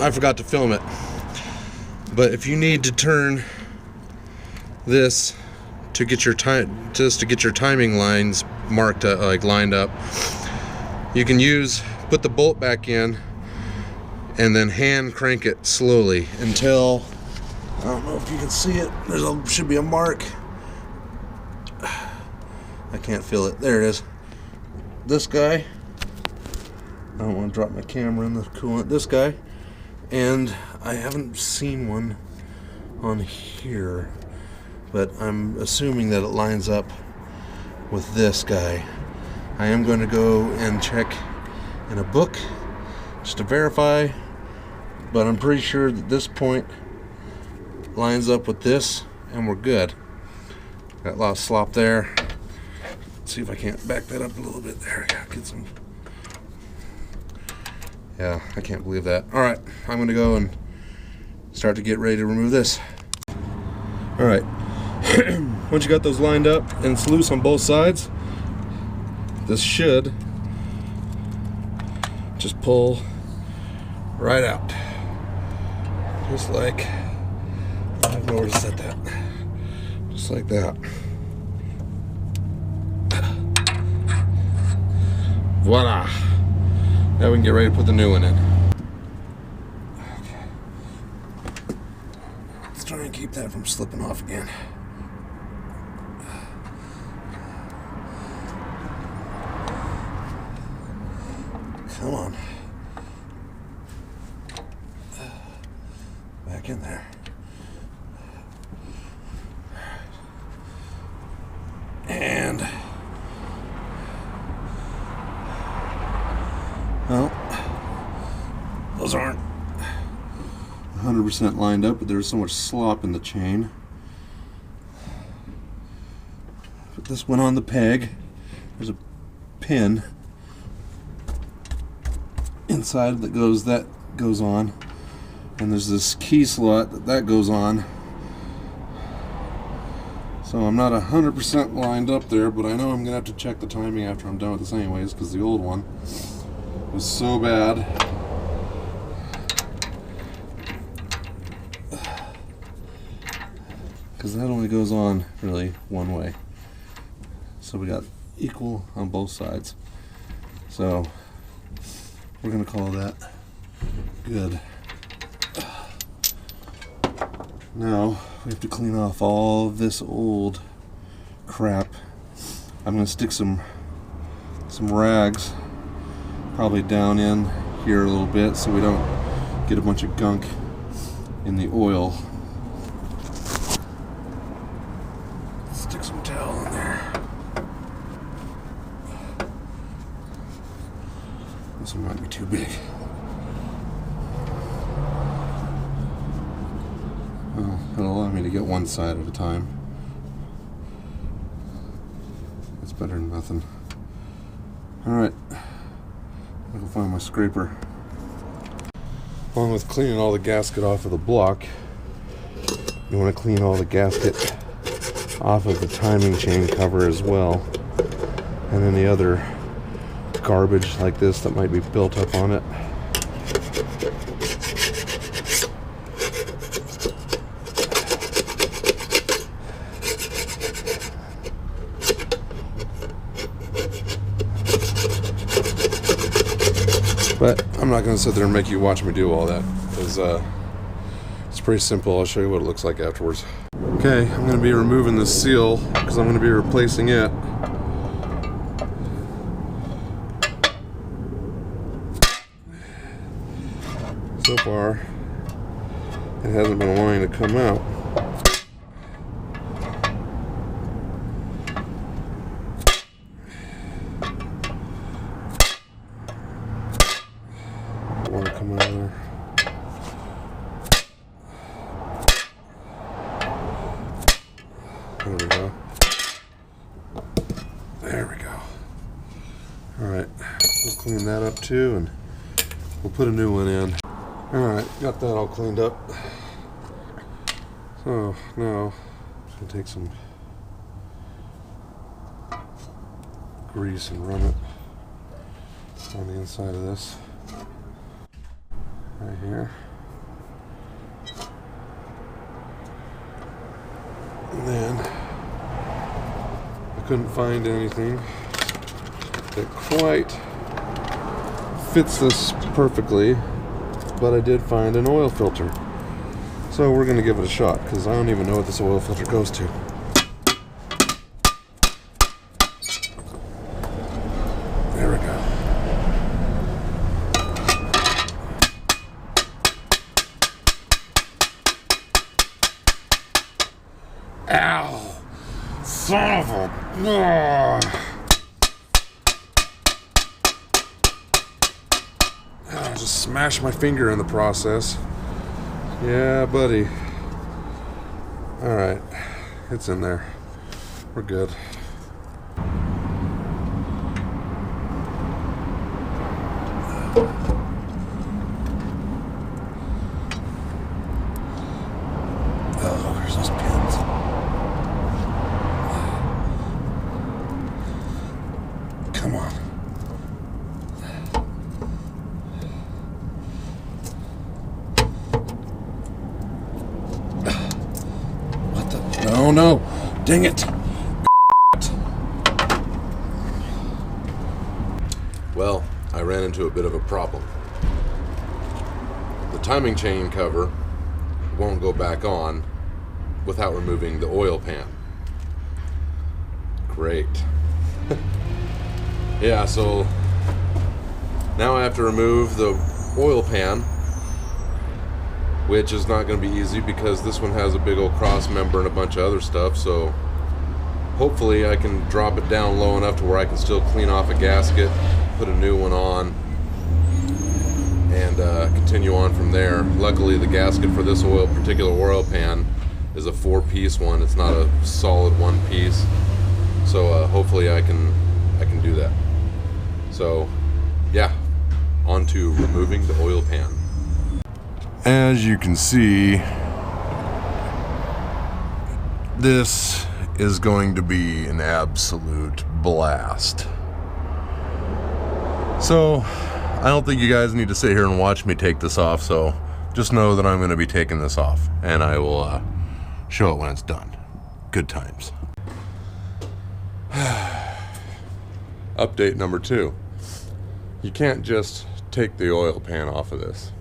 I forgot to film it. But if you need to turn this to get your time, just to get your timing lines marked, like lined up, you can put the bolt back in and then hand crank it slowly until, I don't know if you can see it, should be a mark. I can't feel it. There it is. This guy, I don't want to drop my camera in the coolant. This guy, and I haven't seen one on here, but I'm assuming that it lines up with this guy. I am going to go and check in a book just to verify, but I'm pretty sure that this point lines up with this and we're good. Got a lot of slop there. Let's see if I can't back that up a little bit. There we go. Get some. Yeah, I can't believe that. Alright, I'm going to go and start to get ready to remove this. Alright, once you got those lined up and it's loose on both sides, this should just pull right out. Just like, I have nowhere to set that. Just like that. Voila! Now we can get ready to put the new one in. Okay. Let's try and keep that from slipping off again. Come on. Back in there. And well, those aren't 100% lined up, but there's so much slop in the chain. Put this one on the peg. There's a pin inside that goes on, and there's this key slot that goes on. So I'm not 100% lined up there, but I know I'm gonna have to check the timing after I'm done with this anyways, because the old one was so bad. Because that only goes on really one way. So we got equal on both sides. So we're gonna call that good. Now we have to clean off all of this old crap. I'm gonna stick some rags probably down in here a little bit so we don't get a bunch of gunk in the oil. Stick some towel in there. This one might be too big. Well, it'll allow me to get one side at a time. That's better than nothing. Alright, I'll go find my scraper. Along with cleaning all the gasket off of the block, you want to clean all the gasket off of the timing chain cover as well, and any other garbage like this that might be built up on it. But I'm not going to sit there and make you watch me do all that, because it's pretty simple. I'll show you what it looks like afterwards. Okay, I'm going to be removing the seal because I'm going to be replacing it. So far, it hasn't been wanting to come out. Want to come out of there. There we go. There we go. Alright, we'll clean that up too, and we'll put a new one in. Alright, got that all cleaned up. So now I'm going to take some grease and run it on the inside of this right here. And then I couldn't find anything that quite fits this perfectly, but I did find an oil filter. So we're going to give it a shot, because I don't even know what this oil filter goes to. There we go. Ow! Son of a... I just smashed my finger in the process. Yeah, buddy. Alright. It's in there. We're good. Oh, there's those pins. Come on. What the? No, no. Dang it. Well, I ran into a bit of a problem. The timing chain cover won't go back on without removing the oil pan. Great. Yeah, so now I have to remove the oil pan, which is not going to be easy because this one has a big old cross member and a bunch of other stuff, so hopefully I can drop it down low enough to where I can still clean off a gasket, put a new one on, and continue on from there. Luckily the gasket for this particular oil pan is a 4-piece one. It's not a solid one piece, so hopefully I can do that. So yeah, on to removing the oil pan. As you can see, this is going to be an absolute blast. So I don't think you guys need to sit here and watch me take this off, so just know that I'm going to be taking this off, and I will show it when it's done. Good times. Update number 2. You can't just take the oil pan off of this.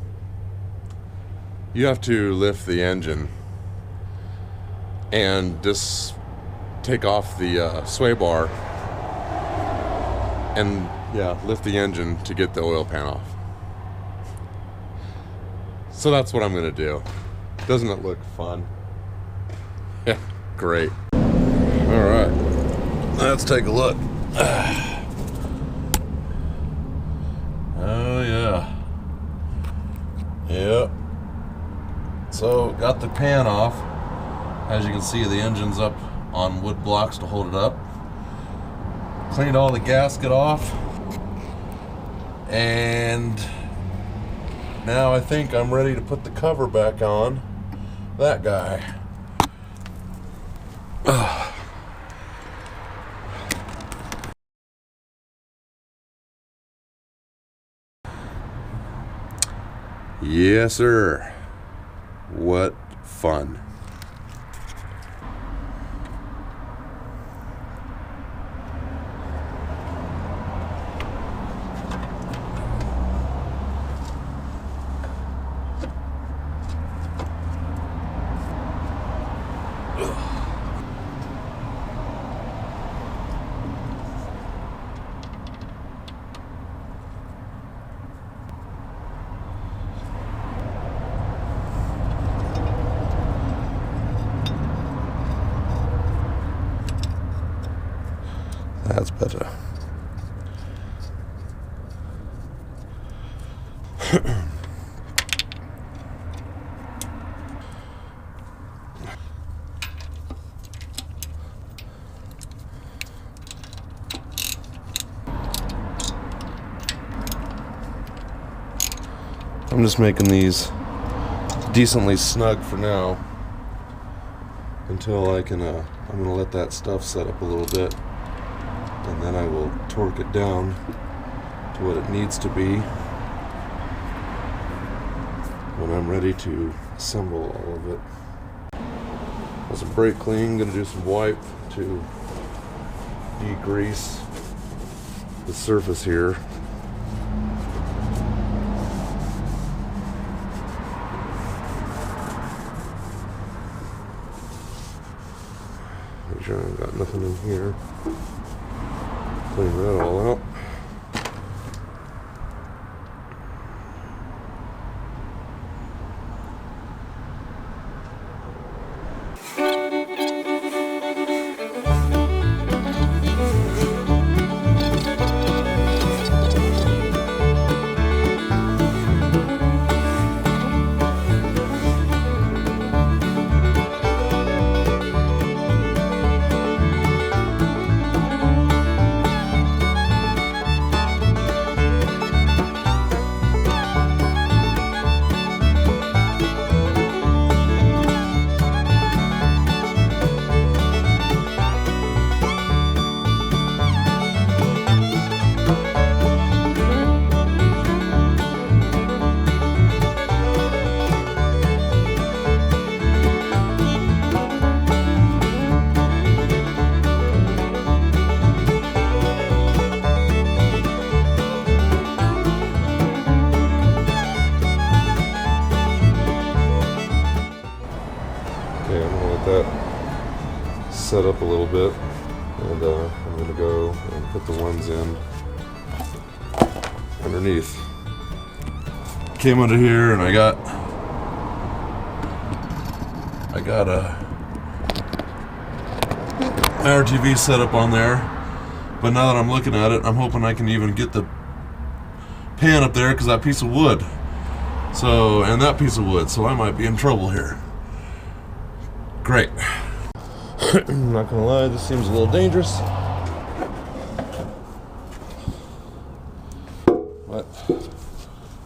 You have to lift the engine and just take off the sway bar and lift the engine to get the oil pan off. So that's what I'm gonna do. Doesn't it look fun? Yeah, great. All right, let's take a look. Oh yeah. Yep. So got the pan off. As you can see, the engine's up on wood blocks to hold it up. Cleaned all the gasket off, and now I think I'm ready to put the cover back on that guy. Yes, sir. What fun. That's better. I'm just making these decently snug for now until I can, I'm going to let that stuff set up a little bit, and then I will torque it down to what it needs to be when I'm ready to assemble all of it. some brake clean. Gonna do some wipe to degrease the surface here. Make sure I've got nothing in here. Clean that all out. Set up a little bit, and I'm going to go and put the ones in underneath. Came under here and I got my RTV set up on there, but now that I'm looking at it, I'm hoping I can even get the pan up there because that piece of wood. And that piece of wood, so I might be in trouble here. Great. I'm not gonna lie, this seems a little dangerous. But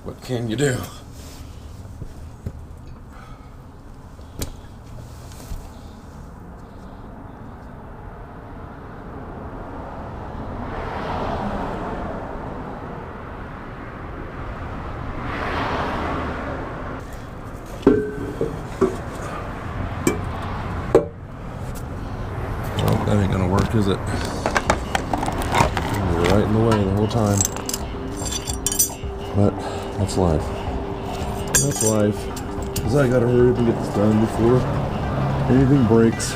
what can you do? That ain't gonna work, is it? You're right in the way the whole time. But that's life. That's life. Because I gotta hurry up and get this done before anything breaks.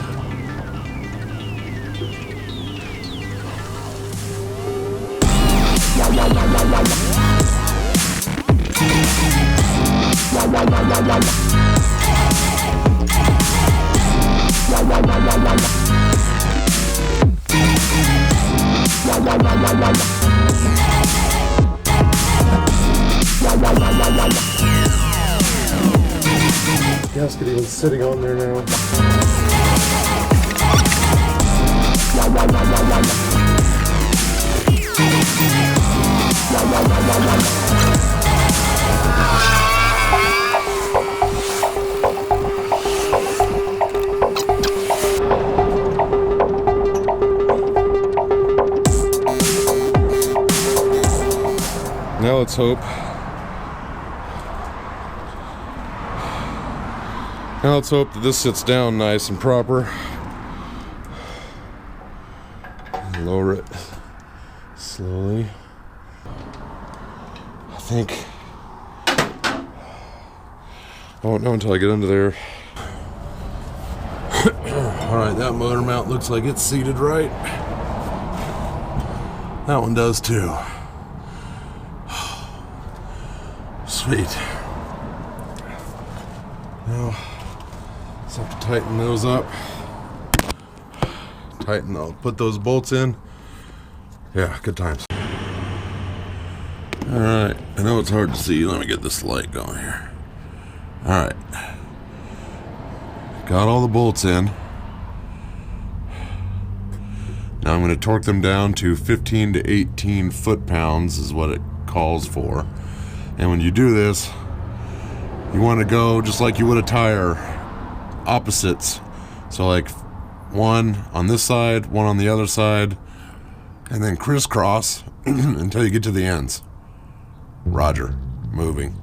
Gasket even sitting on there now. Now let's hope. Now let's hope that this sits down nice and proper. Lower it slowly. I think I won't know until I get under there. Alright, that motor mount looks like it's seated right. That one does too. Sweet. Now, just have to tighten those up. I'll put those bolts in. Yeah, good times. Alright, I know it's hard to see. Let me get this light going here. Alright. Got all the bolts in. Now I'm going to torque them down to 15 to 18 foot-pounds is what it calls for. And when you do this, you want to go just like you would a tire, opposites. So like one on this side, one on the other side, and then crisscross until you get to the ends. Roger. Moving.